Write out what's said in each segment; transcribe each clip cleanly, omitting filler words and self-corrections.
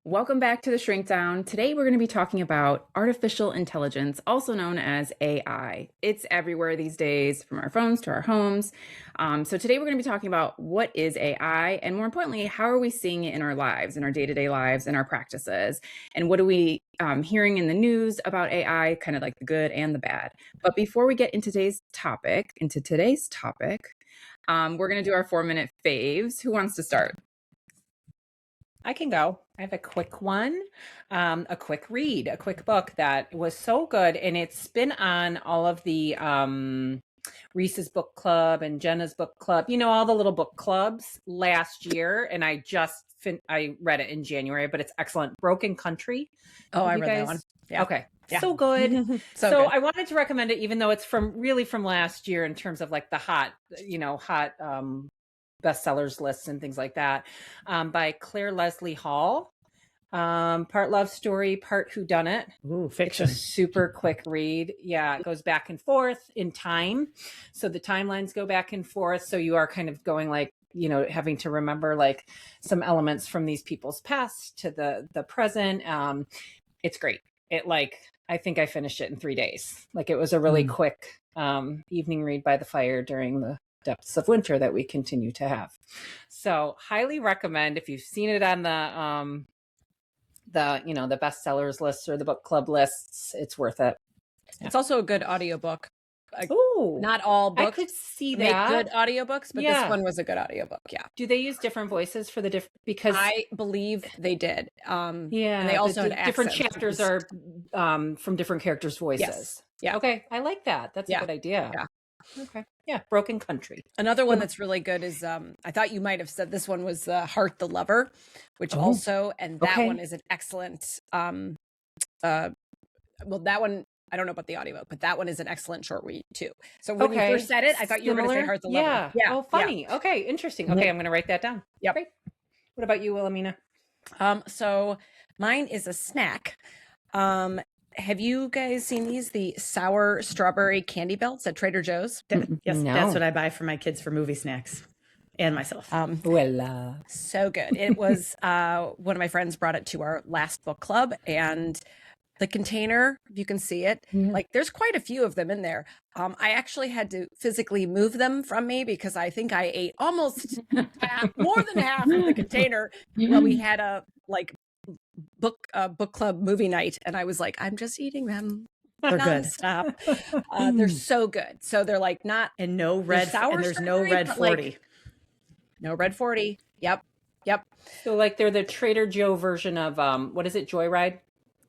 Welcome back to the Shrink Down. Today we're going to be talking about artificial intelligence, also known as AI. It's everywhere these days, from our phones to our homes. So today we're going to be talking about what is AI, and more importantly, how are we seeing it in our lives, in our day-to-day lives, in our practices, and what are we hearing in the news about AI, kind of like the good and the bad. But before we get into today's topic, we're going to do our 4-minute faves. Who wants to start? I can go. I have a quick one, a quick read, a quick book that was so good. And it's been on all of the Reese's Book Club and Jenna's Book Club, all the little book clubs last year. And I I read it in January, but it's excellent. Broken Country. Oh, I read that one. Yeah. Okay. Yeah. So good. So good. I wanted to recommend it, even though it's from last year in terms of like the hot bestsellers lists and things like that, by Claire Leslie Hall. Part love story, part whodunit. Ooh, fiction. It's a super quick read. Yeah, it goes back and forth in time. So the timelines go back and forth. So you are kind of going like, having to remember like some elements from these people's past to the present. It's great. I think I finished it in 3 days. Like it was a really quick evening read by the fire during the depths of winter that we continue to have. So highly recommend if you've seen it on the bestsellers lists or the book club lists, it's worth it. It's also a good audiobook. Oh, not all books I could see make that. good audiobooks, but this one was a good audiobook. Yeah. Do they use different voices for the different? Because I believe they did. And they also had different accents. chapters are from different characters' voices. Yes. Yeah. Okay, I like that. That's a good idea. Yeah. Okay. Yeah. Broken Country. Another one that's really good is I thought you might have said this one was Heart the Lover, which also, and that one is an excellent that one, I don't know about the audiobook, but that one is an excellent short read too. So when you first said it, I thought you were going to say Heart the Lover. Yeah. Oh, funny. Yeah. Okay, interesting. Okay, I'm going to write that down. Yeah. Great. What about you, Wilhelmina? So mine is a snack. Have you guys seen these? The sour strawberry candy belts at Trader Joe's? Yes, No. That's what I buy for my kids for movie snacks and myself. So good. It was one of my friends brought it to our last book club, and the container, if you can see it, like there's quite a few of them in there. I actually had to physically move them from me because I think I ate almost more than half of the container while we had a book club movie night, and I was like, I'm just eating them. They're good. Stop. They're so good. So they're like not And no red sour and there's no strawberry, red but, 40. no red 40. Yep. So like they're the Trader Joe version of what is it? Joyride?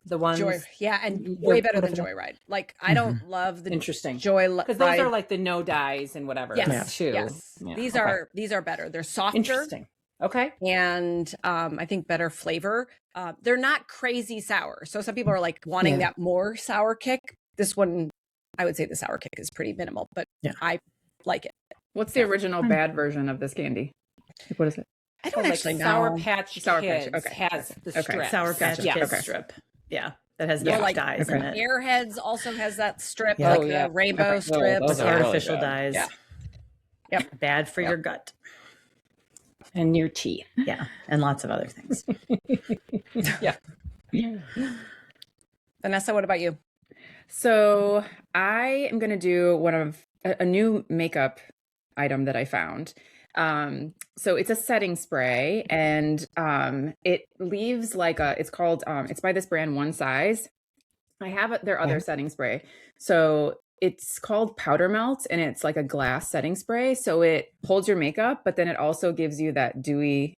The ones. Yeah, and way better than Joyride. Like I don't love the Interesting. Joyride Because those are like the no dyes and whatever. Yes, too. yes. Yeah, These are better. They're softer. Interesting. Okay. And I think better flavor. They're not crazy sour. So some people are like wanting that more sour kick. This one, I would say the sour kick is pretty minimal, but I like it. What's the original bad version of this candy? Like, what is it? I don't actually know. Sour Patch Kids Okay. has the strip. Sour Patch Kids strip. Yeah. That has no dyes in it. Airheads also has that strip, Yeah. the rainbow strip. Those are artificial really dyes. Yeah. Yep. Bad for your gut. And your teeth. Yeah. And lots of other things. Yeah. Vanessa, what about you? So I am going to do one of a new makeup item that I found. So it's a setting spray, and it leaves like it's called, it's by this brand One Size. I have their other setting spray. So it's called Powder Melt, and it's like a glass setting spray. So it holds your makeup, but then it also gives you that dewy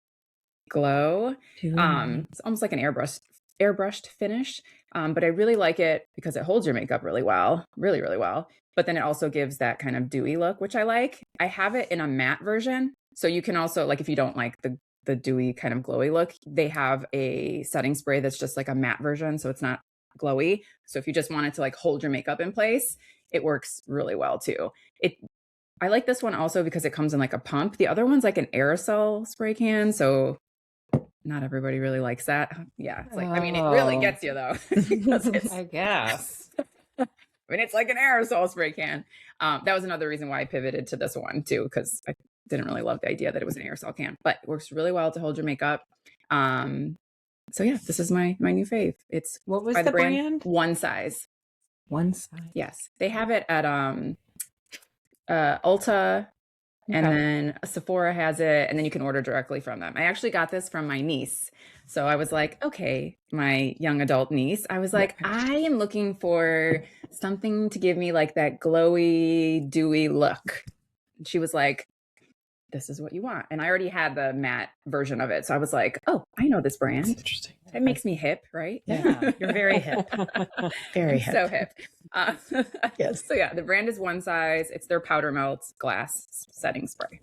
glow. It's almost like an airbrushed finish. But I really like it because it holds your makeup really well, really, really well. But then it also gives that kind of dewy look, which I like. I have it in a matte version. So you can also, like, if you don't like the dewy kind of glowy look, they have a setting spray that's just like a matte version. So it's not glowy. So if you just wanted to like hold your makeup in place, it works really well too. I like this one also because it comes in like a pump. The other one's like an aerosol spray can. So not everybody really likes that. Yeah. It's like, I mean, it really gets you though. Because I guess. I mean, it's like an aerosol spray can. That was another reason why I pivoted to this one too, because I didn't really love the idea that it was an aerosol can, but it works really well to hold your makeup. So yeah, this is my new fave. It's What was by the brand? One Size. One Size. Yes, they have it at Ulta, and Okay. then Sephora has it, and then you can order directly from them. I actually got this from my niece. So I was like, okay, my young adult niece, I was like, I am looking for something to give me like that glowy, dewy look. And she was like, this is what you want. And I already had the matte version of it. So I was like, oh, I know this brand. That's interesting. It makes me hip, right? Yeah, you're very hip. Very hip. So hip. Yes. So yeah, the brand is One Size. It's their powder melt glass setting spray.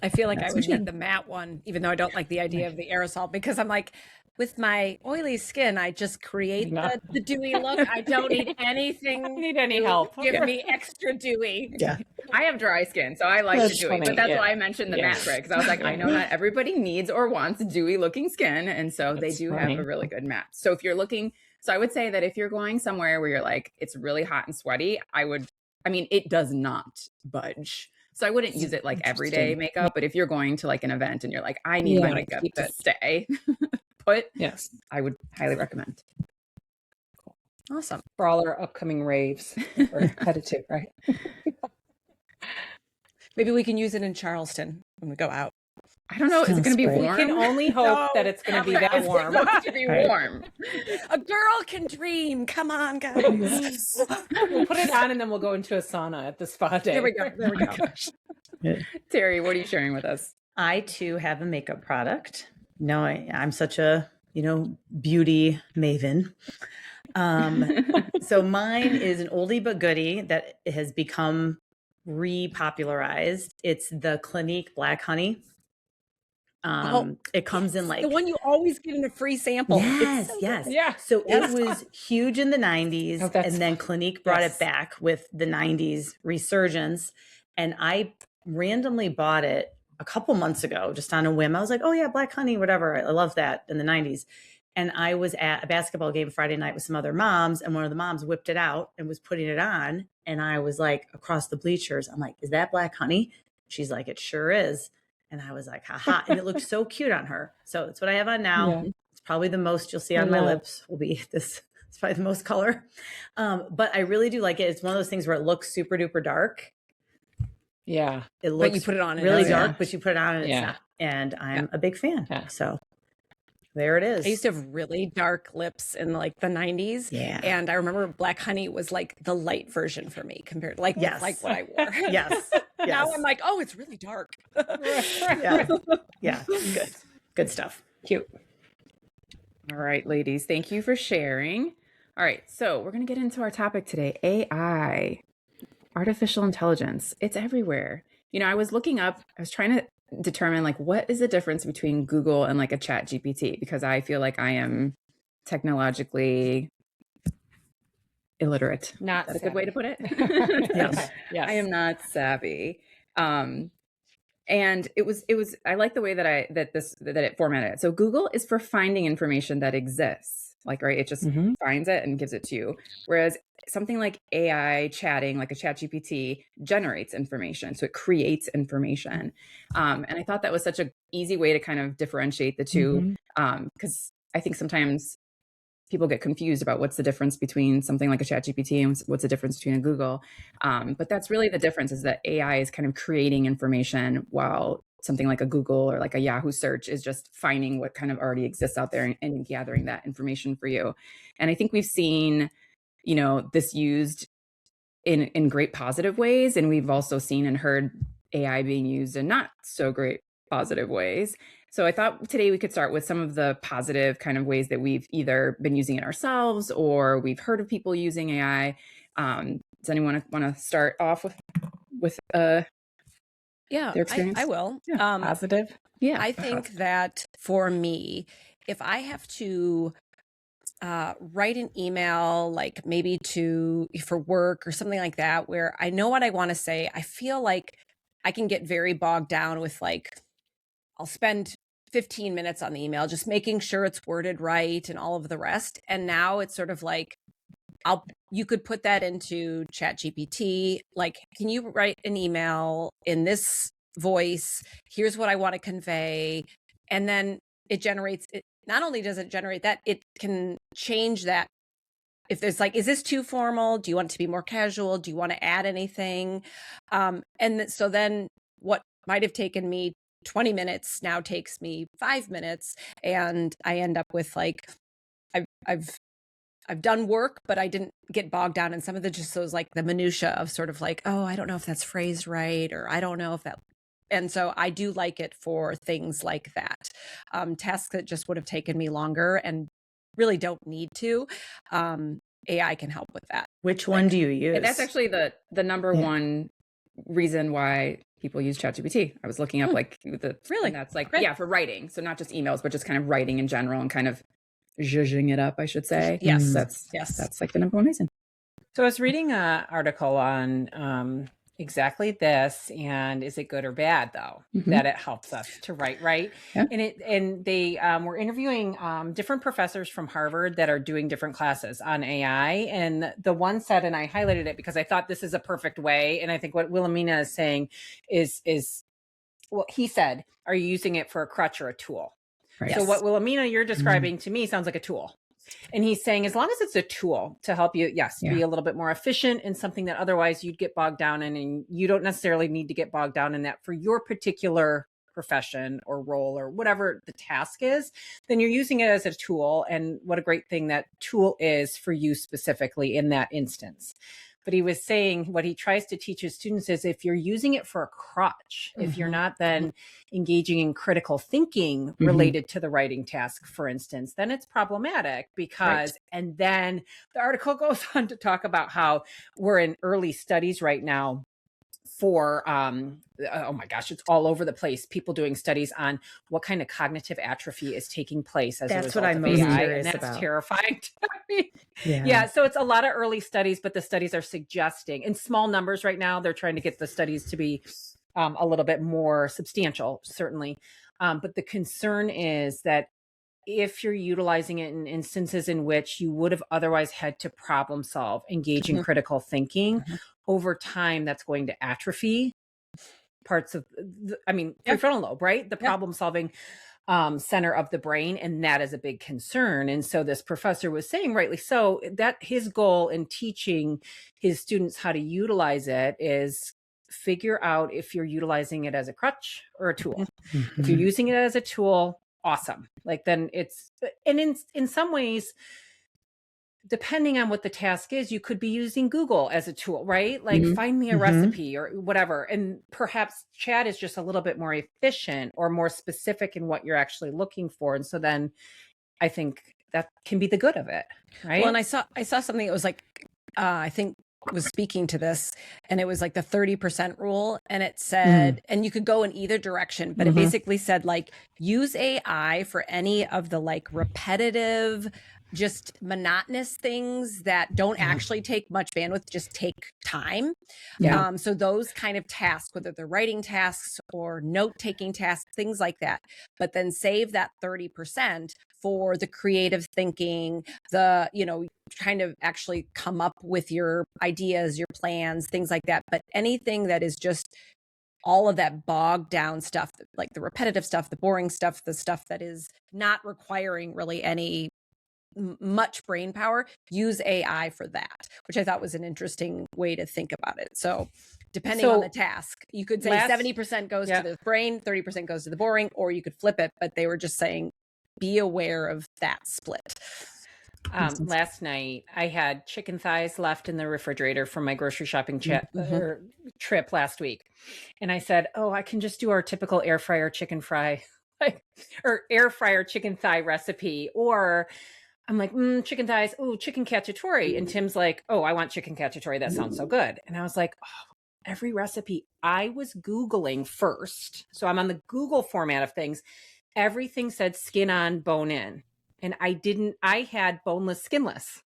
I feel like That's I would what you- need the matte one, even though I don't like the idea of the aerosol, because I'm like, with my oily skin, I just create the dewy look. I don't need anything. I don't need any to help. Give me extra dewy. Yeah. I have dry skin, so I like That's the dewy, funny, but that's yeah. why I mentioned the Yeah. matte spray, because I was like, I know not everybody needs or wants dewy looking skin, and so they That's do funny. have a really good matte. So if you're looking, so I would say that if you're going somewhere where you're like, it's really hot and sweaty, it does not budge. So I wouldn't use it like everyday Interesting. makeup, but if you're going to like an event and you're like, I need Yeah, my to makeup keep to it. stay put, Yes. I would highly recommend. Awesome. For all our upcoming raves we're headed to, right? Maybe we can use it in Charleston when we go out. I don't know. Is it going to be Sounds great. warm? We can only hope that it's going to be that It's warm. supposed to be Right. warm. A girl can dream. Come on, guys. We'll put it on and then we'll go into a sauna at the spa day. There we go. There we go. Terry, what are you sharing with us? I too have a makeup product. No, I'm such a, beauty maven. So mine is an oldie but goodie that has become repopularized. It's the Clinique Black Honey. It comes in like The one you always get in a free sample. yes, It's so yes. good. Yeah. So Yes. it was huge in the 90s, Oh, that's and then Clinique brought yes. it back with the 90s resurgence. And I randomly bought it a couple months ago, just on a whim. I was like, oh yeah, Black Honey, whatever. I love that in the 90s. And I was at a basketball game Friday night with some other moms, and one of the moms whipped it out and was putting it on. And I was like, across the bleachers, I'm like, is that Black Honey? She's like, it sure is. And I was like, haha. And it looked so cute on her. So it's what I have on now. Yeah. It's probably the most you'll see on I my love. lips will be this. It's probably the most color. But I really do like it. It's one of those things where it looks super duper dark. Yeah. It But looks you put it on and really it's yeah. dark, but you put it on and it's Yeah. not. And I'm a big fan. Yeah. So there it is. I used to have really dark lips in like the 90s. Yeah. And I remember Black Honey was like the light version for me compared to like Yes. what I wore. Yes. Now Yes. I'm like, oh, it's really dark. Yeah. Yeah. Good. Good stuff. Cute. All right, ladies, thank you for sharing. All right, so we're going to get into our topic today, AI, artificial intelligence. It's everywhere. I was looking up, I was trying to determine like what is the difference between Google and like a chat GPT, because I feel like I am technologically illiterate. Not Is that a good way to put it? Yes. Yes. I am not savvy. And it was I like the way that it formatted it. So Google is for finding information that exists. Like, right, it just Mhm. finds it and gives it to you. Whereas something like AI chatting, like a chat GPT, generates information. So it creates information. And I thought that was such an easy way to kind of differentiate the two. Because I think sometimes people get confused about what's the difference between something like a chat GPT and what's the difference between a Google. But that's really the difference, is that AI is kind of creating information, while something like a Google or like a Yahoo search is just finding what kind of already exists out there and gathering that information for you. And I think we've seen, this used in great positive ways. And we've also seen and heard AI being used in not so great positive ways. So I thought today we could start with some of the positive kind of ways that we've either been using it ourselves or we've heard of people using AI. Does anyone want to start off with Yeah, their experience? I will. Yeah, Positive. Yeah, I think that for me, if I have to write an email, like maybe for work or something like that, where I know what I want to say, I feel like I can get very bogged down with I'll spend 15 minutes on the email, just making sure it's worded right and all of the rest. And now it's sort of like, you could put that into Chat GPT. Like, can you write an email in this voice? Here's what I want to convey. And then it generates not only does it generate that, it can change that. If there's like, is this too formal? Do you want it to be more casual? Do you want to add anything? So then what might have taken me 20 minutes now takes me 5 minutes, and I end up with like, I've done work, but I didn't get bogged down in some of the just those like the minutia of sort of like, oh, I don't know if that's phrased right, or I don't know if that. And so I do like it for things like that. Tasks that just would have taken me longer and really don't need to. AI can help with that. Which one do you use? And that's actually the number one reason why people use ChatGPT. I was looking up like Really? and that's like, yeah, for writing. So not just emails, but just kind of writing in general and kind of zhuzhing it up, I should say. Yes. That's like the number one reason. So I was reading an article on exactly this, and is it good or bad though that it helps us to write right? Yeah. And they were interviewing different professors from Harvard that are doing different classes on AI, and the one said, and I highlighted it because I thought this is a perfect way, and I think what Wilhelmina is saying is well, he said, are you using it for a crutch or a tool? Right. So what Wilhelmina you're describing to me sounds like a tool. And he's saying, as long as it's a tool to help you, be a little bit more efficient in something that otherwise you'd get bogged down in, and you don't necessarily need to get bogged down in that for your particular profession or role or whatever the task is, then you're using it as a tool. And what a great thing that tool is for you specifically in that instance. But he was saying what he tries to teach his students is if you're using it for a crutch, if you're not then engaging in critical thinking related to the writing task, for instance, then it's problematic because, and then the article goes on to talk about how we're in early studies right now for, oh my gosh, it's all over the place. People doing studies on what kind of cognitive atrophy is taking place as a result what I'm of most AI, curious and that's about. terrifying to me. Yeah, so it's a lot of early studies, but the studies are suggesting in small numbers right now. They're trying to get the studies to be a little bit more substantial, certainly. But the concern is that if you're utilizing it in instances in which you would have otherwise had to problem solve, engage in critical thinking, over time, that's going to atrophy parts of, prefrontal lobe, right? The problem solving center of the brain. And that is a big concern. And so this professor was saying, rightly so, that his goal in teaching his students how to utilize it is figure out if you're utilizing it as a crutch or a tool. If you're using it as a tool, awesome. Like then it's, and in some ways, depending on what the task is, you could be using Google as a tool, right? Like find me a recipe or whatever. And perhaps chat is just a little bit more efficient or more specific in what you're actually looking for. And so then I think that can be the good of it, right? Well, and I saw something that was like, I think was speaking to this, and it was like the 30% rule. And it said, and you could go in either direction, but it basically said like, use AI for any of the like repetitive, just monotonous things that don't actually take much bandwidth, just take time. So those kind of tasks, whether they're writing tasks or note-taking tasks, things like that, but then save that 30% for the creative thinking, the, trying to actually come up with your ideas, your plans, things like that. But anything that is just all of that bogged down stuff, like the repetitive stuff, the boring stuff, the stuff that is not requiring really any much brain power, use AI for that, which I thought was an interesting way to think about it. So depending on the task, you could say 70% goes to the brain, 30% goes to the boring, or you could flip it, but they were just saying, be aware of that split. Last night I had chicken thighs left in the refrigerator from my grocery shopping trip last week. And I said, oh, I can just do our typical air fryer chicken fry, or air fryer chicken thigh recipe. Or I'm like, chicken thighs, chicken cacciatore. And Tim's like, oh, I want chicken cacciatore. That sounds so good. And I was like, oh, every recipe I was Googling first. So I'm on the Google format of things. Everything said skin on, bone in. And I had boneless, skinless.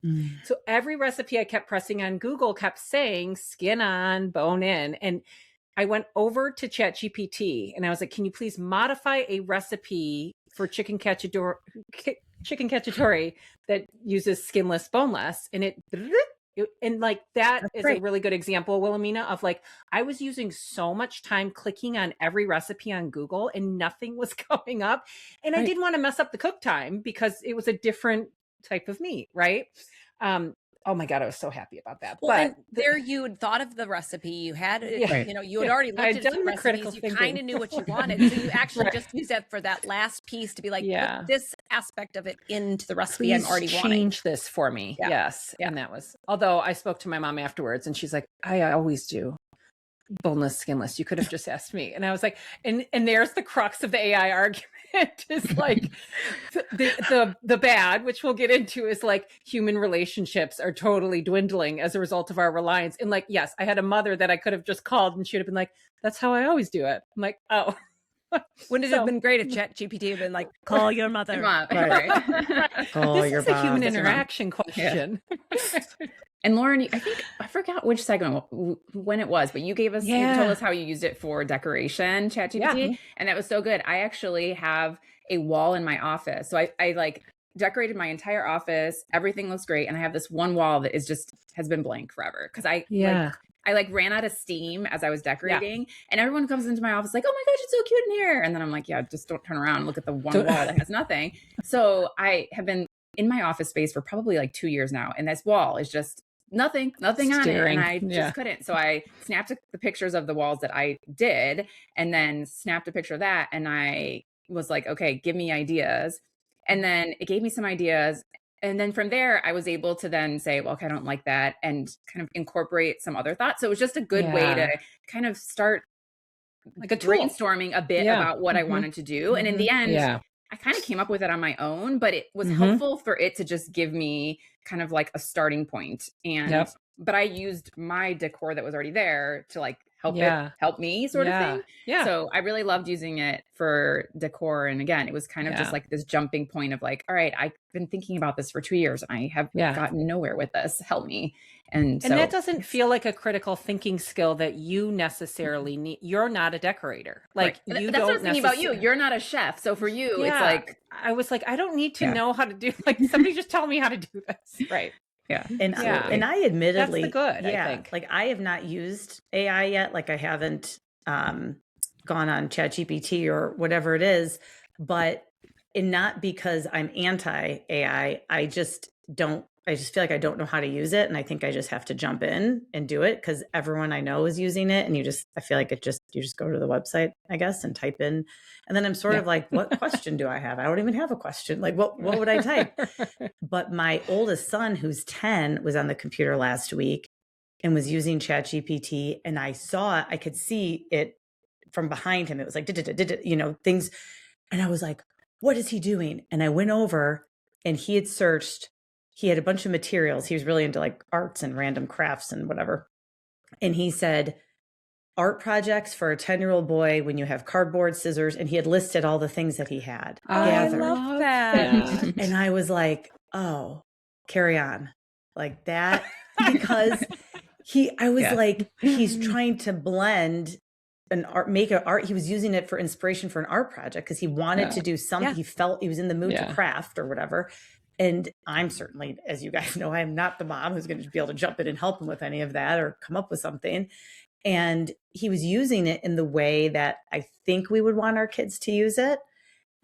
So every recipe I kept pressing on Google kept saying skin on, bone in. And I went over to ChatGPT and I was like, can you please modify a recipe for chicken cacciatore that uses skinless, boneless? And it And like that That's is a great. really good example, Wilhelmina, of like I was using so much time clicking on every recipe on Google and nothing was coming up. And I Right. didn't want to mess up the cook time because it was a different type of meat, right? Oh my God, I was so happy about that. Well, and But there you had thought of the recipe. You had it, yeah, Right. you know, you had yeah, already I looked had at a few done the critical recipes. You kind thinking. of knew what you wanted. So you actually Right. just use that for that last piece to be like, Yeah. put this aspect of it into the recipe I'm Please already wanting. change this for me. Yeah. Yes. Yeah. And that was, although I spoke to my mom afterwards and she's like, I always do. Boneless, skinless. You could have just asked me. And I was like, and there's the crux of the AI argument is like the bad, which we'll get into, is like human relationships are totally dwindling as a result of our reliance. And like, yes, I had a mother that I could have just called and she would have been like, that's how I always do it. I'm like, oh. Wouldn't it have been great if ChatGPT had been like, call your mother? Your mom, Right. right? Call This your is a human boss. interaction question. And Lauren, I think I forgot which segment when it was, but you gave us, you told Yeah. us how you used it for decoration, ChatGPT, and that was so good. I actually have a wall in my office, so I like decorated my entire office. Everything looks great, and I have this one wall that is just has been blank forever because I ran out of steam as I was decorating, and everyone comes into my office like, "Oh my gosh, it's so cute in here!" And then I'm like, "Yeah, just don't turn around and look at the one wall that has nothing." So I have been in my office space for probably like 2 years now, and this wall is just nothing on it, Staring. and I Yeah. just couldn't. So I snapped the pictures of the walls that I did, and then snapped a picture of that, and I was like, "Okay, give me ideas," and then it gave me some ideas. And then from there, I was able to then say, well, okay, I don't like that, and kind of incorporate some other thoughts. So it was just a good way to Yeah. kind of start Like a tool. brainstorming a bit Yeah. about what I Mhm. wanted to do. And in the end, Yeah. I kind of came up with it on my own, but it was Mhm. helpful for it to just give me kind of like a starting point. And Yep. but I used my decor that was already there to like help Yeah. it help me sort of Yeah. thing. Yeah. So I really loved using it for decor. And again, it was kind of Yeah. just like this jumping point of like, all right, I've been thinking about this for 2 years. I have Yeah. gotten nowhere with this. Help me. And so And that doesn't feel like a critical thinking skill that you necessarily need. You're not a decorator. Like right. you That's what I don't was thinking about you. necessarily. You're not a chef. So for you, it's Yeah. like, I was like, I don't need to Yeah. know how to do, like, somebody just tell me how to do this. Right. yeah. And Yeah. and I admittedly, That's the good, I yeah, think. like I have not used AI yet. Like I haven't gone on ChatGPT or whatever it is, but and not because I'm anti AI. I just don't. I just feel like I don't know how to use it, and I think I just have to jump in and do it because everyone I know is using it, and I feel like you just go to the website, I guess, and type in, and then I'm sort of like, what question do I have? I don't even have a question. Like, what would I type? But my oldest son, who's 10, was on the computer last week and was using ChatGPT, and I could see it from behind him. It was like, things. And I was like, what is he doing? And I went over and he had a bunch of materials. He was really into like arts and random crafts and whatever. And he said, art projects for a 10-year-old boy when you have cardboard, scissors. And he had listed all the things that he had gathered. I love that. And I was like, oh, carry on. Like that. Because I was Yeah. like, he's trying to blend he was using it for inspiration for an art project because he wanted to do something. Yeah. He felt he was in the mood to Yeah. craft or whatever. And I'm certainly, as you guys know, I am not the mom who's going to be able to jump in and help him with any of that or come up with something. And he was using it in the way that I think we would want our kids to use it.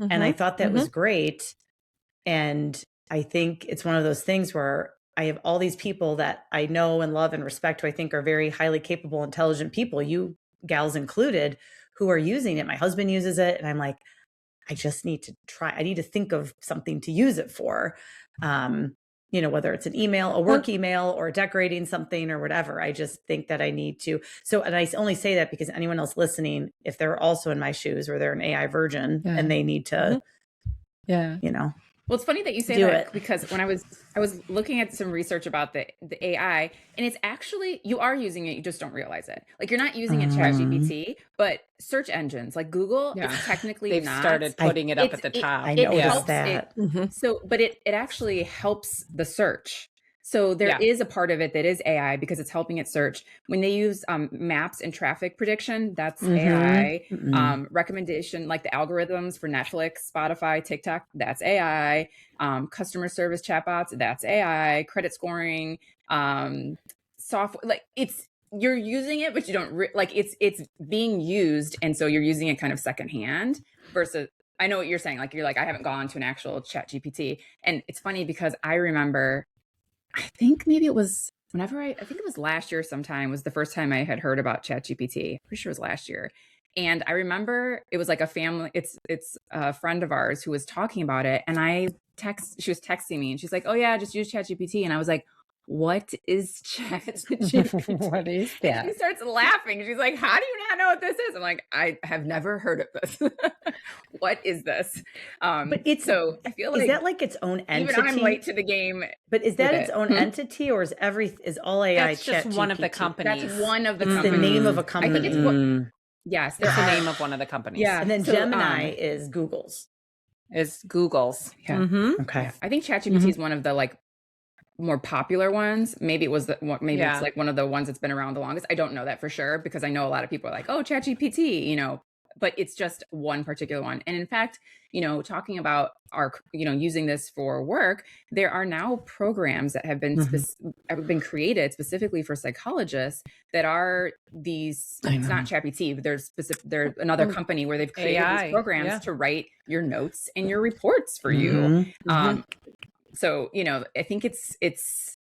And I thought that was great. And I think it's one of those things where I have all these people that I know and love and respect, who I think are very highly capable, intelligent people, you gals included, who are using it. My husband uses it. And I'm like, I just need to try. I need to think of something to use it for, whether it's an email, a work email, or decorating something or whatever. I just think that I need to. So, and I only say that because anyone else listening, if they're also in my shoes or they're an AI virgin and they need to, Well, it's funny that you say Do that it. because when I was looking at some research about the AI, and it's actually, you are using it, you just don't realize it. Like you're not using it ChatGPT, but search engines like Google, it's technically They've not. started putting it up at the top. I It noticed helps that. So, but it actually helps the search. So there is a part of it that is AI because it's helping it search. When they use maps and traffic prediction, that's AI. Recommendation, like the algorithms for Netflix, Spotify, TikTok, that's AI. Customer service chatbots, that's AI. Credit scoring, software, like you're using it, but you don't like it's being used, and so you're using it kind of secondhand. Versus, I know what you're saying. Like you're like, I haven't gone to an actual Chat GPT, and it's funny because I remember. I think maybe it was whenever I think it was last year sometime was the first time I had heard about ChatGPT. Pretty sure it was last year. And I remember it was like a family, it's a friend of ours who was talking about it. And she was texting me and she's like, oh yeah, just use ChatGPT. And I was like, what is ChatGPT? What is And that? she starts laughing. She's like, how do you not know what this is? I'm like, I have never heard of this. What is this? But it's so I feel like, is that like its own entity? Even I'm late to the game. But is that its own entity, or is all AI? That's just one of the companies. That's one of the It's companies. the name of a company. I think it's yes, It's the name of one of the companies. Yeah, and then so, Gemini is Google's. Is Google's. Yeah. Okay. Yeah. I think ChatGPT is one of the like more popular ones. Maybe it was it's like one of the ones that's been around the longest. I don't know that for sure because I know a lot of people are like, oh, ChatGPT, but it's just one particular one. And in fact, talking about using this for work, there are now programs that have been been created specifically for psychologists that are these. It's not ChatGPT, but there's another company where they've created these programs to write your notes and your reports for you. So, I think it's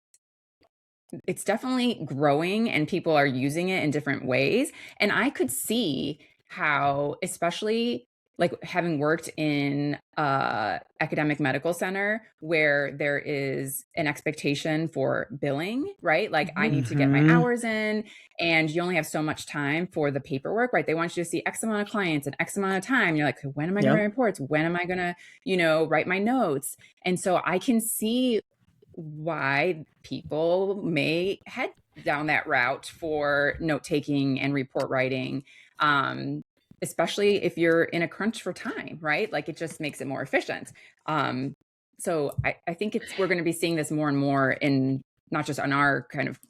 definitely growing and people are using it in different ways. And I could see how, especially like having worked in academic medical center where there is an expectation for billing, right? Like I need to get my hours in and you only have so much time for the paperwork, right? They want you to see X amount of clients and X amount of time. You're like, when am I going to write reports? When am I going to, write my notes? And so I can see why people may head down that route for note-taking and report writing. Especially if you're in a crunch for time, right? Like it just makes it more efficient. So I think we're going to be seeing this more and more in not just on our kind of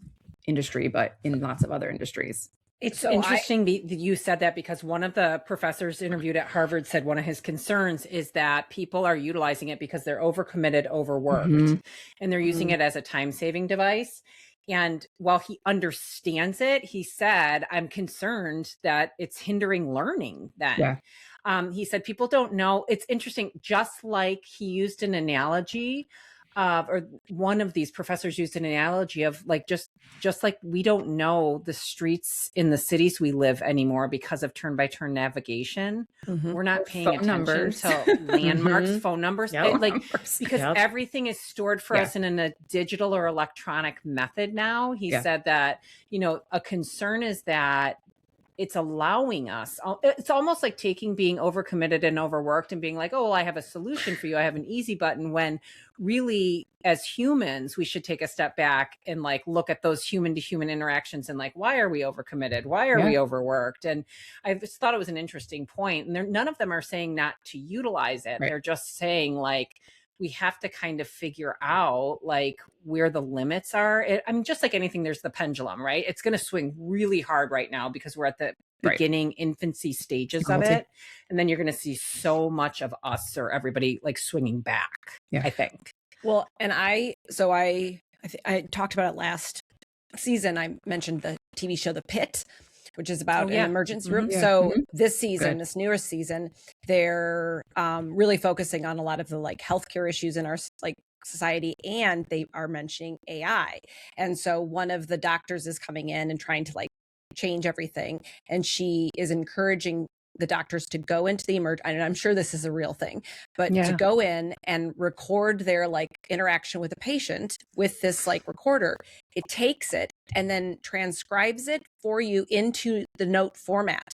industry, but in lots of other industries. It's interesting that you said that because one of the professors interviewed at Harvard said one of his concerns is that people are utilizing it because they're overcommitted, overworked, and they're using it as a time-saving device. And while he understands it, he said, I'm concerned that it's hindering learning then. He said, people don't know. It's interesting, just like he used an analogy or one of these professors used an analogy of like, just like we don't know the streets in the cities we live anymore because of turn-by-turn navigation. We're not paying attention to landmarks, phone numbers, because everything is stored for us in a digital or electronic method now. He said that, a concern is that it's allowing us, it's almost like being overcommitted and overworked and being like, oh, well, I have a solution for you. I have an easy button, when really as humans, we should take a step back and like look at those human to human interactions and like, why are we overcommitted? Why are we overworked? And I just thought it was an interesting point. And none of them are saying not to utilize it. They're just saying like, we have to kind of figure out like where the limits are. I mean, just like anything, there's the pendulum, right? It's going to swing really hard right now because we're at the beginning infancy stages of it. And then you're going to see so much of us or everybody like swinging back, I think. Well, and I talked about it last season. I mentioned the TV show, The Pit, which is about an emergency room. So this season, this newest season, they're really focusing on a lot of the like healthcare issues in our like society, and they are mentioning AI. And so one of the doctors is coming in and trying to like change everything, and she is encouraging the doctors to go into the and I'm sure this is a real thing, but to go in and record their like interaction with a patient with this like recorder. It takes it and then transcribes it for you into the note format.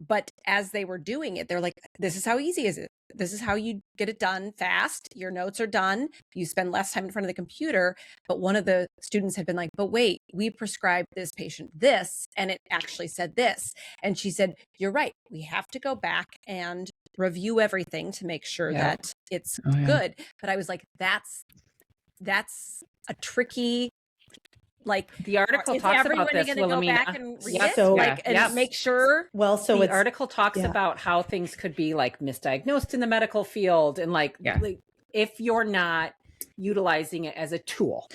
But as they were doing it, they're like, this is how easy is it? This is how you get it done fast. Your notes are done. You spend less time in front of the computer. But one of the students had been like, but wait, we prescribed this patient this, and it actually said this. And she said, you're right. We have to go back and review everything to make sure that it's good. But I was like, that's that's a tricky, like, The article is talks everyone about this, going to go Wilhelmina. back and read Yes, it? So- Like, and yes. make sure? Well, so The it's article talks about how things could be like misdiagnosed in the medical field, and like if you're not utilizing it as a tool.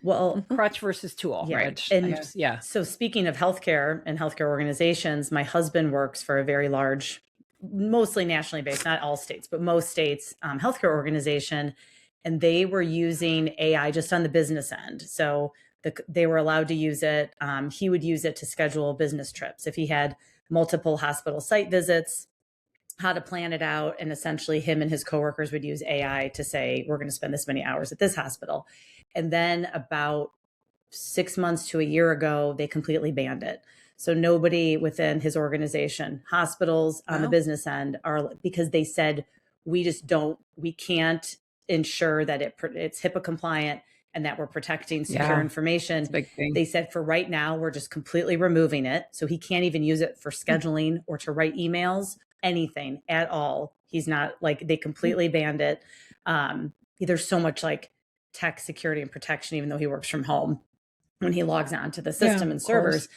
well, Crutch versus tool. Yeah. Which And so speaking of healthcare and healthcare organizations, my husband works for a very large, mostly nationally based, not all states, but most states, healthcare organization. And they were using AI just on the business end. So they were allowed to use it. He would use it to schedule business trips. If he had multiple hospital site visits, how to plan it out. And essentially him and his coworkers would use AI to say, we're going to spend this many hours at this hospital. And then about 6 months to a year ago, they completely banned it. So nobody within his organization, hospitals on the business end, are, because they said, we can't ensure that it's HIPAA compliant and that we're protecting secure information. Big thing. They said for right now, we're just completely removing it. So he can't even use it for scheduling or to write emails, anything at all. He's not, like, they completely banned it. There's so much like tech security and protection, even though he works from home, when he logs on to the system and servers.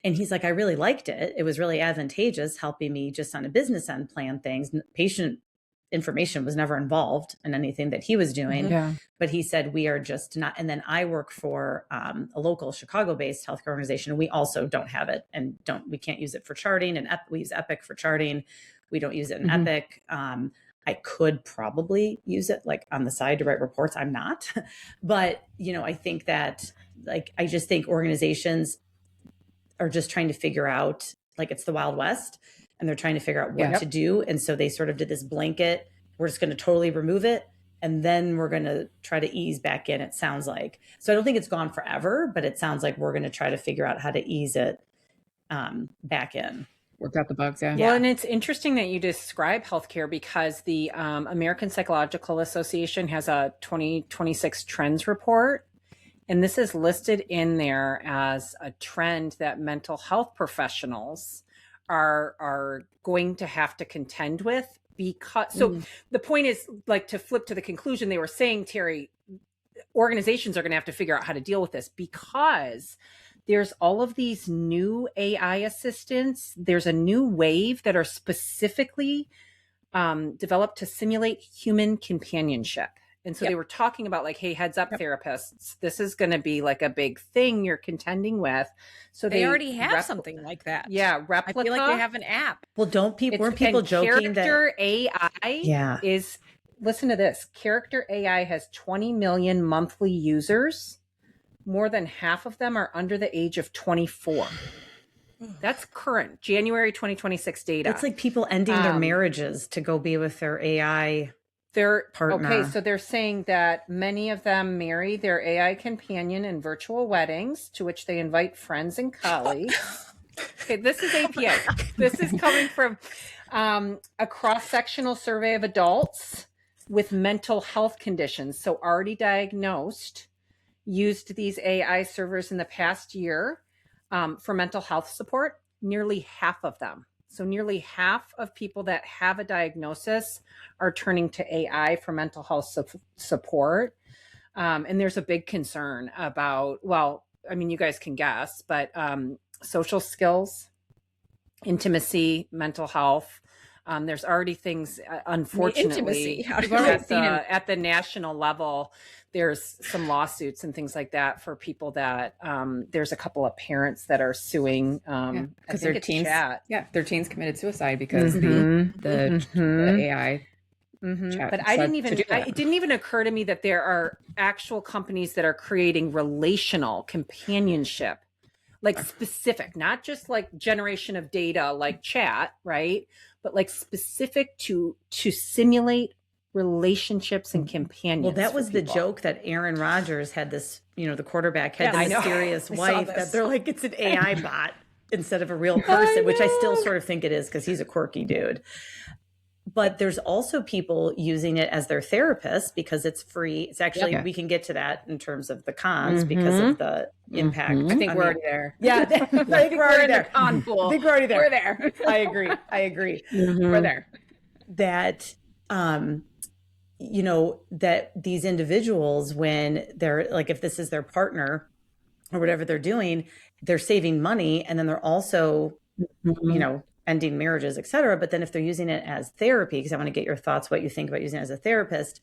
And he's like, I really liked it. It was really advantageous, helping me just on a business end plan things. Patient information was never involved in anything that he was doing. But he said, we are just not. And then I work for a local Chicago-based healthcare organization. And we also don't have it, and we can't use it for charting. And we use Epic for charting. We don't use it in Epic. I could probably use it like on the side to write reports. I'm not. But, I think that, like, I just think organizations are just trying to figure out, like, it's the Wild West, and they're trying to figure out what to do. And so they sort of did this blanket, we're just going to totally remove it, and then we're going to try to ease back in, it sounds like. So I don't think it's gone forever, but it sounds like we're going to try to figure out how to ease it back in. Work out the bugs, yeah. Well, and it's interesting that you describe healthcare, because the American Psychological Association has a 2026 trends report. And this is listed in there as a trend that mental health professionals are going to have to contend with, because the point is, like, to flip to the conclusion they were saying, Terry, organizations are going to have to figure out how to deal with this, because there's all of these new AI assistants. There's a new wave that are specifically developed to simulate human companionship. And so they were talking about, like, hey, heads up, therapists, this is going to be like a big thing you're contending with. So they already have something like that. Yeah, Replica. I feel like they have an app. Well, weren't people joking that Character AI is, listen to this, Character AI has 20 million monthly users. More than half of them are under the age of 24. That's current January 2026 data. It's like people ending their marriages to go be with their AI partner. Okay, so they're saying that many of them marry their AI companion in virtual weddings, to which they invite friends and colleagues. Okay, this is APA. This is coming from a cross-sectional survey of adults with mental health conditions, so already diagnosed, used these AI servers in the past year for mental health support. Nearly half of them. So nearly half of people that have a diagnosis are turning to AI for mental health support. And there's a big concern about, well, I mean, you guys can guess, but social skills, intimacy, mental health. There's already things, unfortunately, at the national level. There's some lawsuits and things like that for people that there's a couple of parents that are suing because their teens, their teens committed suicide because the AI. But it didn't even occur to me that there are actual companies that are creating relational companionship, like specific, not just like generation of data, like chat, right? But like specific to simulate relationships and companions. Well, that was the joke that Aaron Rodgers had, this, the quarterback had the mysterious wife that they're like, it's an AI bot instead of a real person, which I still sort of think it is, because he's a quirky dude. But there's also people using it as their therapist because it's free. It's actually, we can get to that in terms of the cons because of the impact. I think we're already there. Yeah, I think we're already there. Con pool. I think we're already there. We're there. I agree. We're there. That, you know, that these individuals, when they're like, if this is their partner or whatever they're doing, they're saving money, and then they're also, you know, ending marriages, et cetera. But then if they're using it as therapy, because I want to get your thoughts, what you think about using it as a therapist.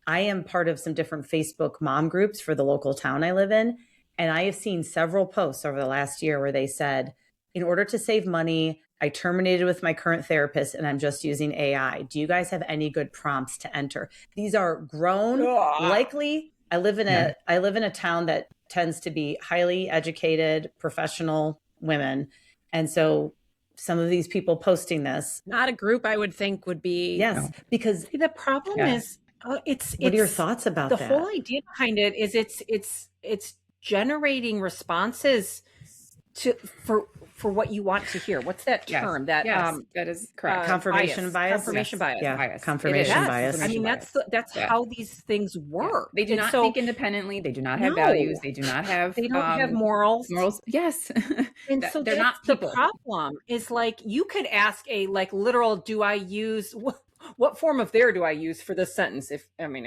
I am part of some different Facebook mom groups for the local town I live in. And I have seen several posts over the last year where they said, in order to save money, I terminated with my current therapist and I'm just using AI. Do you guys have any good prompts to enter? These are grown, likely. I live in a town that tends to be highly educated, professional women. And so some of these people posting this. Not a group I would think would be. Yes, because See, the problem is it's what are your thoughts about the that? whole idea behind it is it's generating responses for what you want to hear. What's that term? That that is correct. Confirmation bias. Confirmation bias. Yeah, bias. confirmation bias. I mean, that's how these things work. They do not think independently. They do not have values. They do not have. They don't have morals. Yes. And so they're not the people. problem is, like, you could ask a literal, do I use what form of there do I use for this sentence? If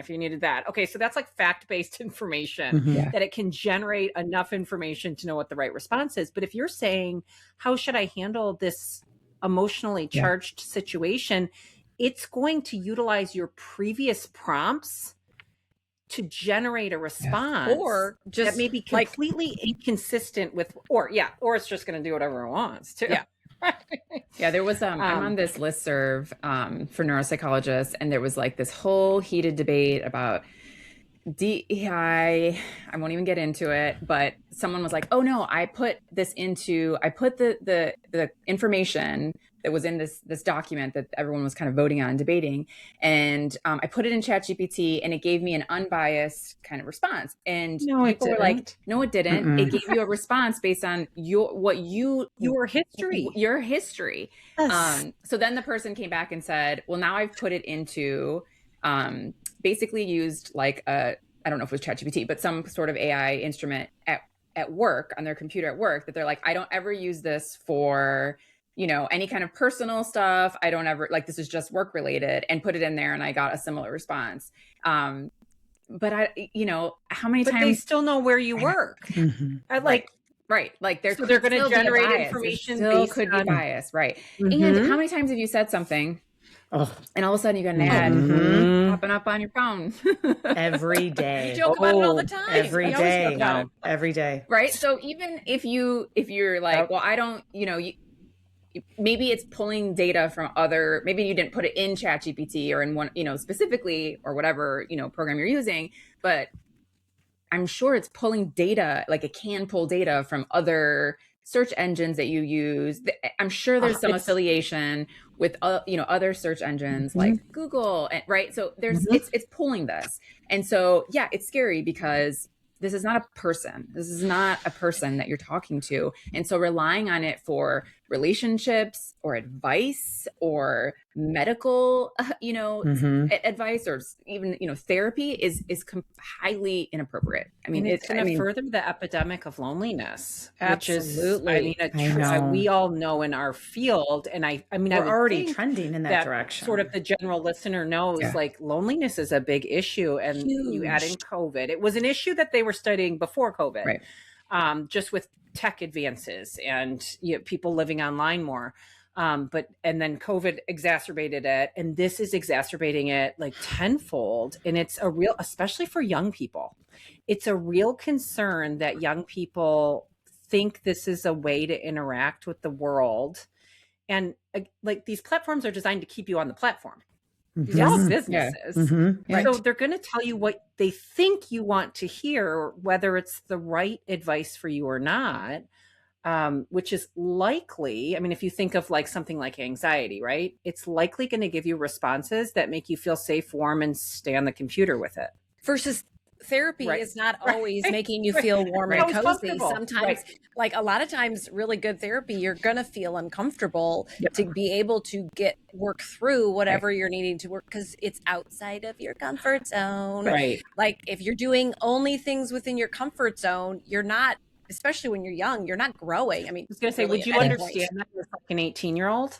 you needed that. Okay. So that's like fact-based information that it can generate enough information to know what the right response is. But if you're saying, how should I handle this emotionally charged situation? It's going to utilize your previous prompts to generate a response, or just that may be completely inconsistent with, or it's just going to do whatever it wants to. Yeah, there was I'm on this listserv for neuropsychologists, and there was like this whole heated debate about DEI. I won't even get into it, but someone was like, "Oh no, I put the information that was in this document that everyone was kind of voting on, debating, and I put it in ChatGPT, and it gave me an unbiased kind of response." And people were like, "No, it didn't. Mm-mm. It gave you a response based on your history. Your history." Yes. So then the person came back and said, "Well, now I've put it into." Basically used like I don't know if it was ChatGPT, but some sort of AI instrument at work, on their computer at work, that they're like, I don't ever use this for, any kind of personal stuff. I don't ever, like, this is just work related, and put it in there, and I got a similar response. But how many times they still know where you work. Right. Like they're going to generate information. Still could be bias. Right. Mm-hmm. And how many times have you said something and all of a sudden you got an ad popping up on your phone? Every day. We joke about it all the time. Every day. Every day. Right. So even if you're like, well, I don't, maybe it's pulling data from maybe you didn't put it in ChatGPT or in one, specifically, or whatever, program you're using, but I'm sure it's pulling data, like it can pull data from other search engines that you use. I'm sure there's some affiliation with other search engines like Google, right? So there's it's pulling this. And so it's scary because this is not a person. This is not a person that you're talking to. And so relying on it for relationships or advice or medical, advice, or even, therapy is highly inappropriate. I mean, it's going to further the epidemic of loneliness. Absolutely. Which is, we all know in our field. And we're already trending in that direction. Sort of the general listener knows, like, loneliness is a big issue. And you add in COVID. It was an issue that they were studying before COVID, right? Just with tech advances and people living online more. And then COVID exacerbated it, and this is exacerbating it like tenfold. And it's especially for young people, it's a real concern that young people think this is a way to interact with the world. And like, these platforms are designed to keep you on the platform. These are all businesses. Right? So they're going to tell you what they think you want to hear, whether it's the right advice for you or not. Which is likely, if you think of like something like anxiety, right? It's likely going to give you responses that make you feel safe, warm, and stay on the computer with it. Versus therapy is not always making you feel warm and cozy. Sometimes, like a lot of times, really good therapy, you're going to feel uncomfortable to be able to work through whatever you're needing to work, because it's outside of your comfort zone. Right. Like if you're doing only things within your comfort zone, you're not, especially when you're young, you're not growing. I was going to say, would you understand that as like an 18-year-old?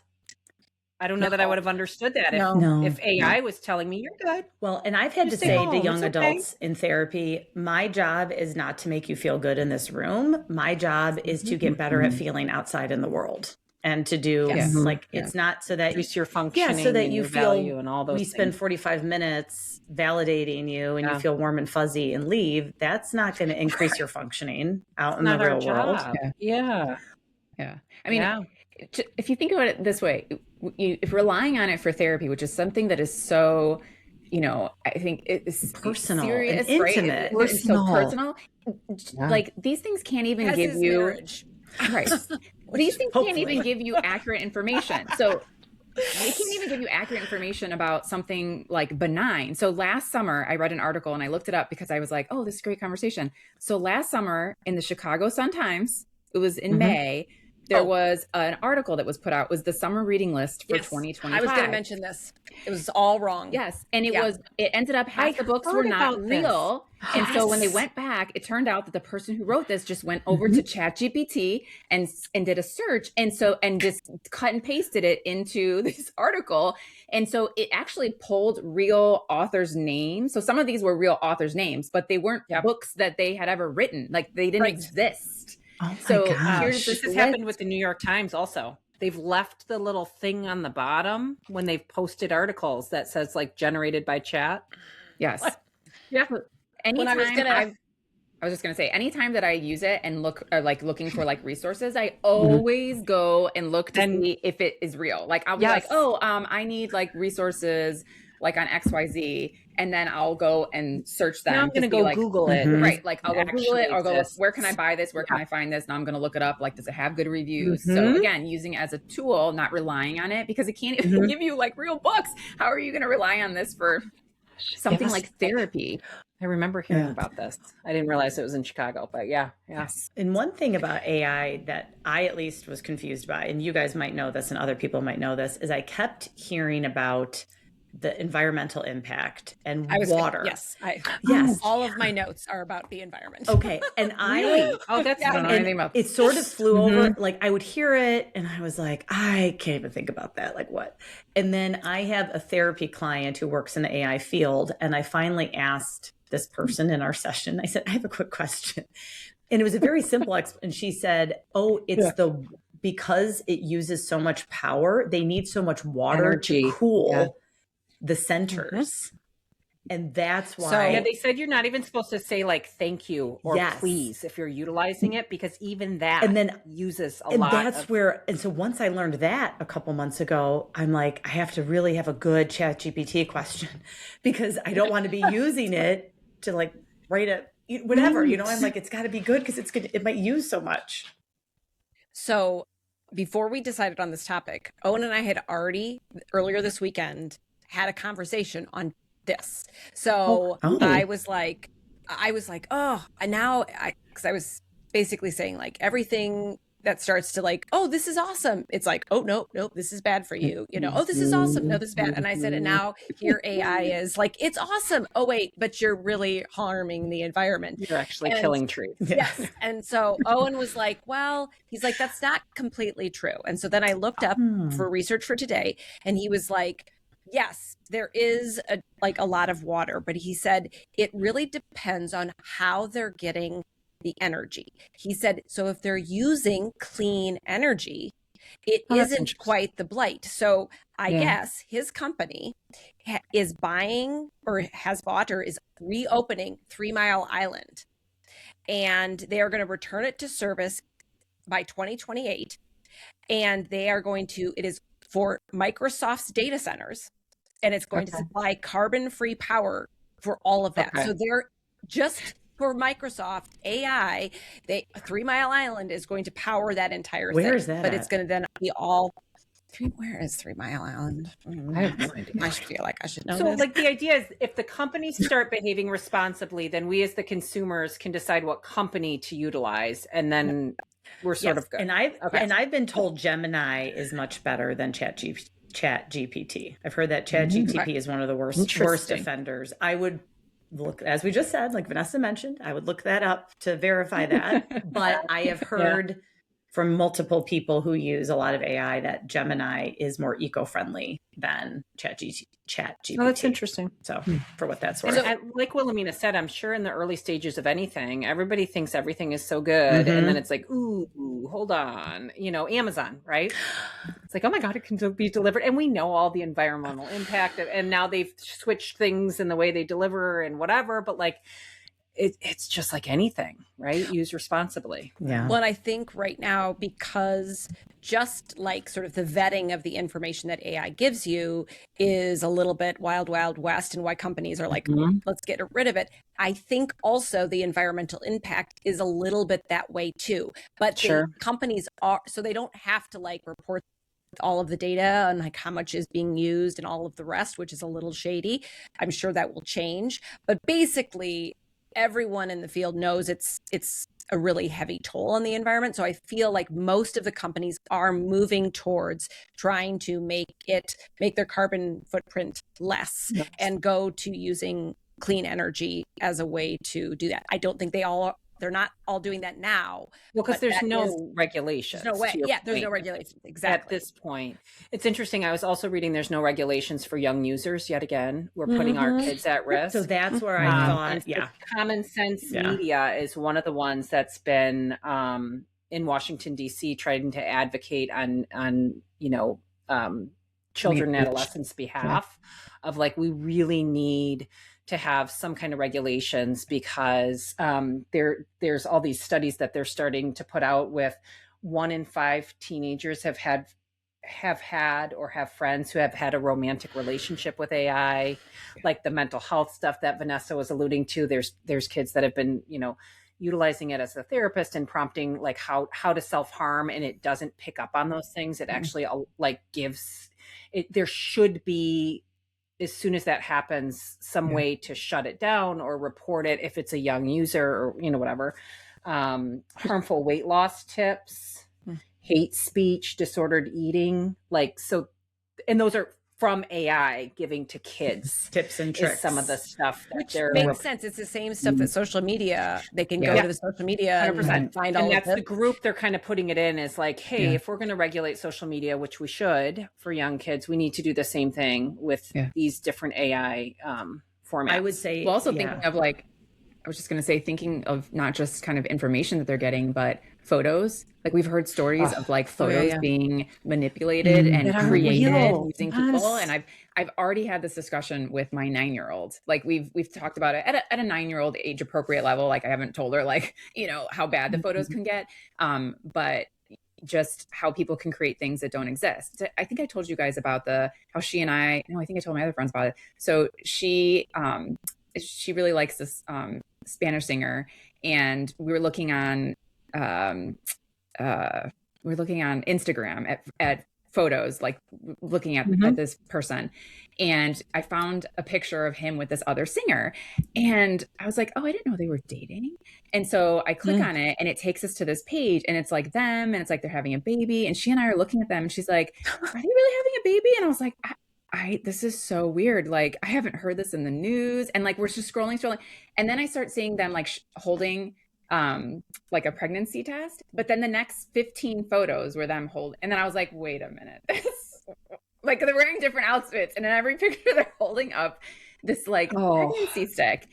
I don't know that I would have understood that if, No. if AI was telling me, you're good. Well, and I've had to Just stay say home. to young It's okay. adults in therapy, my job is not to make you feel good in this room. My job is to get better at feeling outside in the world and to do Yes. like, it's not so that, Increase your functioning so that and you your feel value and all those we spend things. 45 minutes validating you and Yeah. you feel warm and fuzzy and leave. That's not going to increase your functioning out in the Not our real world. job. Yeah. Yeah. I mean, Yeah. if you think about it this way, if relying on it for therapy, which is something that is so, I think it's Personal and serious, intimate. right? It's so personal. Yeah. Like these things can't even As give is you marriage. right. These things can't even give you accurate information. So they can't even give you accurate information about something like benign. So last summer, I read an article and I looked it up because I was like, oh, this is a great conversation. So last summer in the Chicago Sun-Times, it was in May, there was an article that was put out, was the summer reading list for 2025. I was going to mention this. It was all wrong. Yes. And it ended up half the books were heard not about this. real. And so when they went back, it turned out that the person who wrote this just went over to ChatGPT and did a search and just cut and pasted it into this article. And so it actually pulled real authors' names. So some of these were real authors' names, but they weren't books that they had ever written. Like they didn't exist. Oh my So gosh. here's This has happened with the New York Times also. They've left the little thing on the bottom when they've posted articles that says like generated by chat. Yes. Yeah. Anytime I was just gonna say, anytime that I use it and looking for like resources, I always go and look to see if it is real. Like I'll be like, I need like resources like on XYZ, and then I'll go and search them. Now I'm gonna go Google it. Right. Like I'll go Google it or go look, exists. where can I buy this? Where can I find this? Now I'm gonna look it up. Like, does it have good reviews? So again, using it as a tool, not relying on it, because it can't even give you like real books. How are you gonna rely on this for something like therapy? I remember hearing about this. I didn't realize it was in Chicago, but yeah. And one thing about AI that I at least was confused by, and you guys might know this and other people might know this, is I kept hearing about the environmental impact and water. Yes. Yes. All of my notes are about the environment. Okay. And I That's I don't know anything about it sort of flew over. Like I would hear it and I was like, I can't even think about that. Like what? And then I have a therapy client who works in the AI field. And I finally asked this person in our session, I said, I have a quick question. And it was a very simple and she said, oh, it's because it uses so much power, they need so much water to cool the centers. And that's why. So they said you're not even supposed to say like thank you or please if you're utilizing it, because even that uses a lot. And that's where, and so once I learned that a couple months ago, I'm like, I have to really have a good ChatGPT question because I don't want to be using it to like write whatever, I'm like, it's got to be good because it might use so much. So before we decided on this topic, Owen and I had already earlier this weekend had a conversation on this. So I was like, because I was basically saying like everything that starts to like, oh, this is awesome. It's like, oh, nope, this is bad for you. Oh, this is awesome. No, this is bad. And I said, and now here AI is like, it's awesome. Oh, wait, but you're really harming the environment. You're actually killing trees. Yes. And so Owen was like, well, he's like, that's not completely true. And so then I looked up for research for today, and he was like, yes, there is a lot of water, but he said it really depends on how they're getting the energy. He said, so if they're using clean energy, it isn't quite the blight. So I guess his company is buying or has bought or is reopening 3 Mile Island, and they are going to return it to service by 2028. And they are going to, it is for Microsoft's data centers, and it's going to supply carbon-free power for all of that. So they're just for Microsoft AI, 3 Mile Island is going to power that entire thing. Where is that? But it's going to then be all. Where is 3 Mile Island? I have no idea. I feel like I should know. So this. like the idea is if the companies start behaving responsibly, then we as the consumers can decide what company to utilize, and then we're sort of good. And I've been told Gemini is much better than ChatGPT. I've heard that ChatGPT is one of the worst offenders. I would look, as we just said, like Vanessa mentioned, I would look that up to verify that. But I have heard from multiple people who use a lot of AI that Gemini is more eco-friendly than ChatGPT. Oh, that's interesting. So for what that's And worth. like Wilhelmina said, I'm sure in the early stages of anything, everybody thinks everything is so good. And then it's like, ooh, hold on. Amazon, right? It's like, oh my God, it can be delivered. And we know all the environmental impact. And now they've switched things in the way they deliver and whatever. But like, it's just like anything, right? Use responsibly. Yeah. Well, and I think right now, because just like sort of the vetting of the information that AI gives you is a little bit wild, wild west, and why companies are like, let's get rid of it. I think also the environmental impact is a little bit that way too. But the companies are, so they don't have to like report all of the data and like how much is being used and all of the rest, which is a little shady. I'm sure that will change. But basically, everyone in the field knows it's a really heavy toll on the environment. So I feel like most of the companies are moving towards trying to make their carbon footprint less and go to using clean energy as a way to do that. I don't think they're not all doing that now. Well, because there's no regulations. There's no way. Yeah, there's no regulations. Exactly. At this point. It's interesting. I was also reading there's no regulations for young users yet again. We're putting our kids at risk. So that's where I thought, Common Sense Media is one of the ones that's been in Washington, D.C. trying to advocate on children and adolescents' behalf of like, we really need to have some kind of regulations because there's all these studies that they're starting to put out with 1 in 5 teenagers have had or have friends who have had a romantic relationship with AI, like the mental health stuff that Vanessa was alluding to. There's kids that have been, utilizing it as a therapist and prompting like how to self-harm, and it doesn't pick up on those things. It actually like gives it, there should be, as soon as that happens, some way to shut it down or report it if it's a young user or, whatever. Harmful weight loss tips, hate speech, disordered eating, and those are from AI giving to kids tips and tricks. Some of the stuff that which makes sense. It's the same stuff that social media, they can go to the social media 100%. And find all of it. And that's the group they're kind of putting it in is like, hey, if we're going to regulate social media, which we should for young kids, we need to do the same thing with these different AI formats. I would say, well, also thinking of like, I was just going to say, thinking of not just kind of information that they're getting, but photos. Like we've heard stories of like photos being manipulated and created using people. And I've already had this discussion with my 9-year-old. Like we've talked about it at a 9-year-old age appropriate level. Like I haven't told her like, how bad the photos can get. But just how people can create things that don't exist. I think I told you guys about how she and I think I told my other friends about it. So she really likes this Spanish singer, and we were looking on Instagram at photos, like looking at this person, and I found a picture of him with this other singer, and I was like, oh, I didn't know they were dating. And so I click on it, and it takes us to this page, and it's like them, and it's like they're having a baby, and she and I are looking at them, and she's like, are they really having a baby? And I was like, this is so weird. Like, I haven't heard this in the news. And like, we're just scrolling. And then I start seeing them like holding like a pregnancy test. But then the next 15 photos were them holding. And then I was like, wait a minute. Like they're wearing different outfits. And in every picture they're holding up this like pregnancy stick.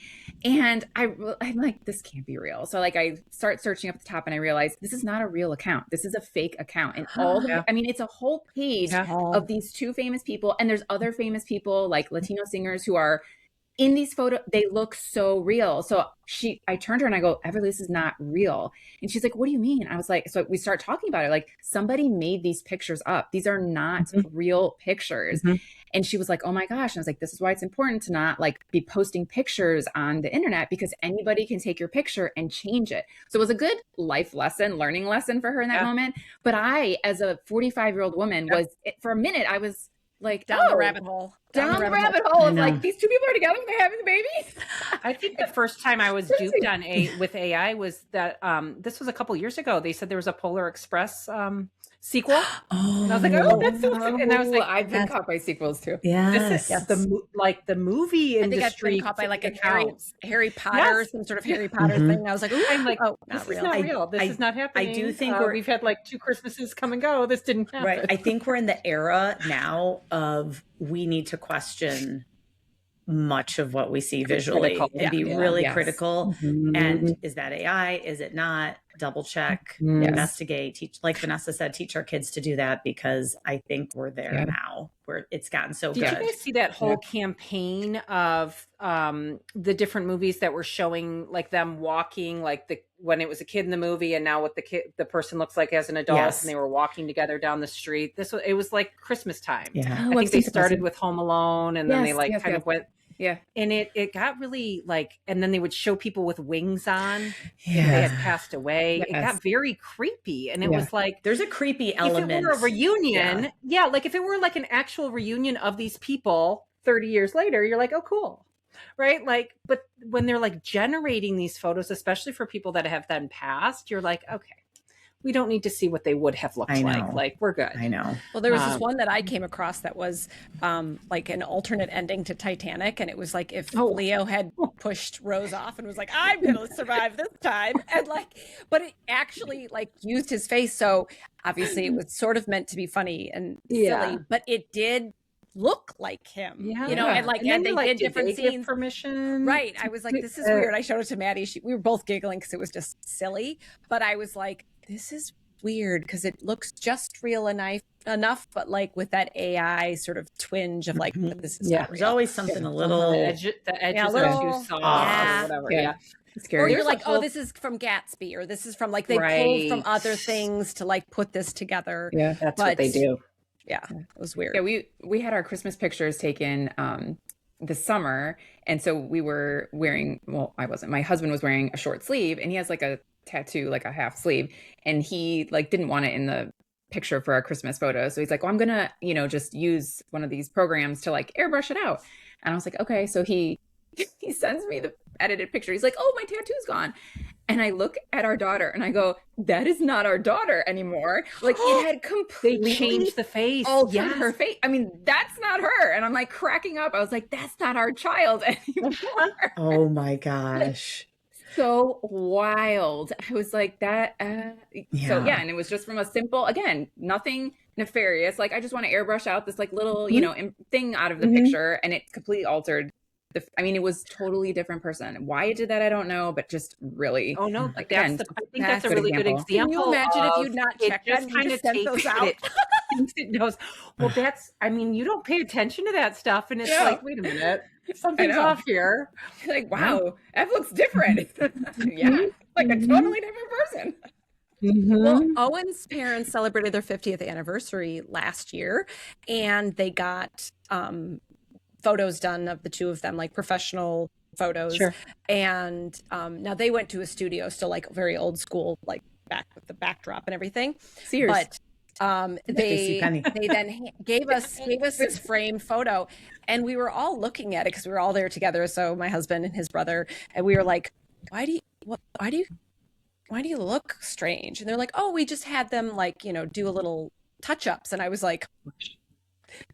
And I'm like, this can't be real. So like I start searching up the top and I realize this is not a real account. This is a fake account. And it's a whole page of these 2 famous people. And there's other famous people like Latino singers who are in these photos. They look so real. So I turned to her and I go, Everly, this is not real. And she's like, what do you mean? I was like, so we start talking about it. Like somebody made these pictures up. These are not real pictures. And she was like, oh my gosh. And I was like, this is why it's important to not like be posting pictures on the internet, because anybody can take your picture and change it. So it was a good learning lesson for her in that moment. But I, as a 45-year-old woman, for a minute, I was like, down the rabbit hole. Down the rabbit hole of like, these 2 people are together and they're having a baby. I think the first time I was duped with AI was that this was a couple years ago. They said there was a Polar Express sequel. And I was like, oh, that's so cute. And I was like, I've been caught by sequels too. this is the movie I think I've industry. been caught by like a counts. Harry Potter, Yes. some sort of Harry Potter thing. And I was like, ooh, I'm like, oh, this not is real. not real. This is not happening. I do think we've had like 2 Christmases come and go. This didn't happen. Right. I think we're in the era now of we need to question much of what we see visually and be really critical. And is that AI? Is it not? Double check, investigate, teach, like Vanessa said, teach our kids to do that, because I think we're there now where it's gotten so good. Did you guys see that whole campaign of the different movies that were showing like them walking, like when it was a kid in the movie and now what the person looks like as an adult, and they were walking together down the street. It was like Christmas time. Yeah. I think they started with Home Alone, and then they kind of went. Yeah. And it got really like, and then they would show people with wings on. Yeah. They had passed away. Yes. It got very creepy. And it was like, there's a creepy element. If it were a reunion, like if it were like an actual reunion of these people 30 years later, you're like, oh, cool. Right. Like, but when they're like generating these photos, especially for people that have then passed, you're like, okay, we don't need to see what they would have looked like. Like, we're good. I know. Well, there was this one that I came across that was like an alternate ending to Titanic. And it was like if Leo had pushed Rose off and was like, I'm going to survive this time. And like, but it actually like used his face. So obviously it was sort of meant to be funny and silly, but it did look like him, you know, and they did different scenes. Permission, right? I was like, this is weird. I showed it to Maddie. We were both giggling because it was just silly, but I was like, this is weird because it looks just real enough, but like with that AI sort of twinge of like, this is not real. There's always something a little the edges are too soft or whatever. Scary. Or you're like, oh, this is from Gatsby, or this is from like they pulled from other things to like put this together. Yeah, that's what they do. Yeah, it was weird. Yeah, we had our Christmas pictures taken this summer, and so we were wearing. Well, I wasn't. My husband was wearing a short sleeve, and he has like a tattoo, like a half sleeve, and he like didn't want it in the picture for our Christmas photo. So he's like, well, I'm gonna, just use one of these programs to like airbrush it out. And I was like, okay. So he sends me the edited picture. He's like, oh, my tattoo's gone. And I look at our daughter and I go, that is not our daughter anymore. Like it had completely changed the face. Altered her face. I mean, that's not her. And I'm like cracking up. I was like, that's not our child anymore. Oh my gosh. So wild. I was like that. So yeah. And it was just from a simple, again, nothing nefarious. Like I just want to airbrush out this like little, thing out of the picture, and it completely altered. It was totally different person. Why it did that, I don't know, but just really. Oh no, like I think that's a really good example. Can you imagine if you'd not checked that? Kind of sent those out. It knows. Well, you don't pay attention to that stuff, and it's like, wait a minute, something's off here. Like, wow, that looks different. Yeah, like a totally different person. Well, Owen's parents celebrated their 50th anniversary last year, and they got photos done of the two of them, like professional photos. Sure. And now they went to a studio, still like very old school, like back with the backdrop and everything. Sears. But they then gave us this framed photo, and we were all looking at it because we were all there together. So my husband and his brother, and we were like, why do you look strange? And they're like, oh, we just had them like, do a little touch-ups. And I was like,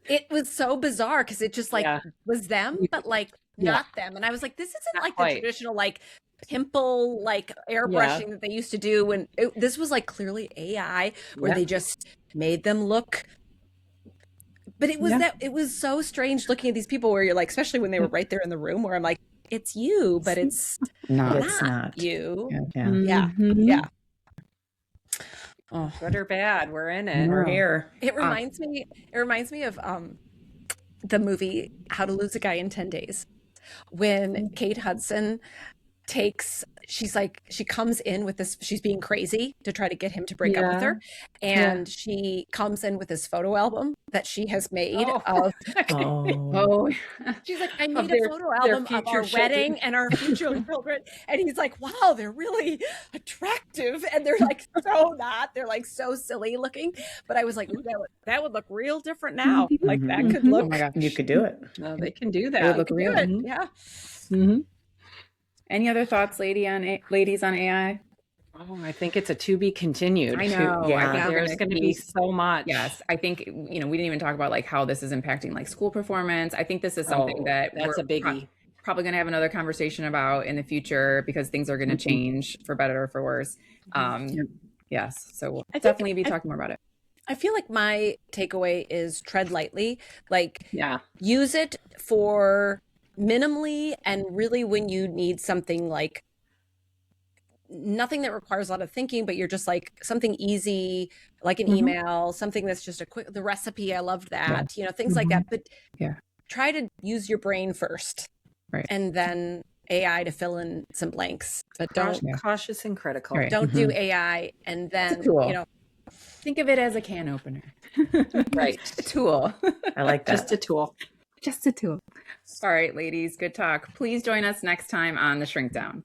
it was so bizarre because it just like was them, but like not them. And I was like, this isn't like the traditional like pimple like airbrushing that they used to do when this was like clearly AI where they just made them look. But it was it was so strange looking at these people where you're like, especially when they were right there in the room, where I'm like, it's you, but it's not you. Yeah. Oh, good or bad, we're in it. We're here. It reminds me of the movie How to Lose a Guy in 10 Days, when Kate Hudson she comes in with this, she's being crazy to try to get him to break up with her. And she comes in with this photo album that she has made of, she's like, I made a photo album of our wedding and our future children. And he's like, wow, they're really attractive. And they're like, they're like so silly looking. But I was like, ooh, that would look real different now. Like that could look. Oh my God, you could do it. No, they can do that. It would look real. Yeah. Any other thoughts, ladies on AI? Oh, I think it's a to be continued. I know. Yeah. I think we're There's going to be so much. Yes, I think, we didn't even talk about like how this is impacting like school performance. I think this is something that that's a biggie. Probably going to have another conversation about in the future because things are going to change for better or for worse. Yes, so we'll definitely be talking more about it. I feel like my takeaway is tread lightly. Like, Yeah. use it for minimally, and really when you need something like nothing that requires a lot of thinking, but you're just like something easy, like an email, something that's just the recipe. I loved that, things like that. But try to use your brain first, right? And then AI to fill in some blanks. But don't cautious and critical. Right. Don't do AI and then think of it as a can opener. Right. A tool. I like that. Just a tool. Just a tool. All right, ladies, good talk. Please join us next time on The Shrink Down.